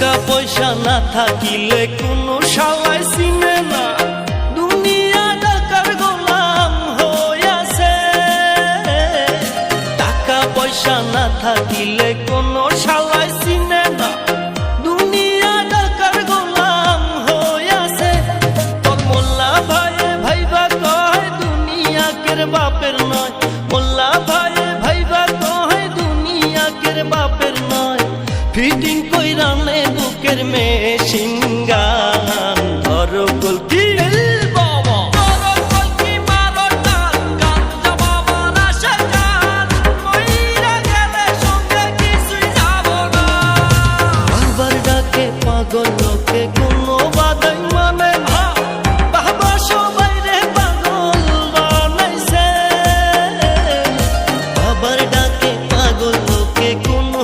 টাকা পয়সা না থাকিলে কোনো শালাই চিনে না, দুনিয়া টাকার গোলাম হইয়াছে। টাকা পয়সা না থাকিলে কোনো শালাই চিনে না, দুনিয়া টাকার গোলাম হইয়াছে। তোর মোল্লা ভাইয়ে ভাইবা কয় দুনিয়া কের বাপের নয়, মোল্লা ভাইয়ে ভাইবা কয় দুনিয়া কের বাপের নয়। ফিটিং কইরা নে বুকের মেশিন গান, ধরো কলকি বাবা ধরো কলকি মারো টান, গাঞ্জা বাবা নাশা গান, মইরা গেলে সঙ্গে কিছুই যাব না। বাবার ডাকে পাগল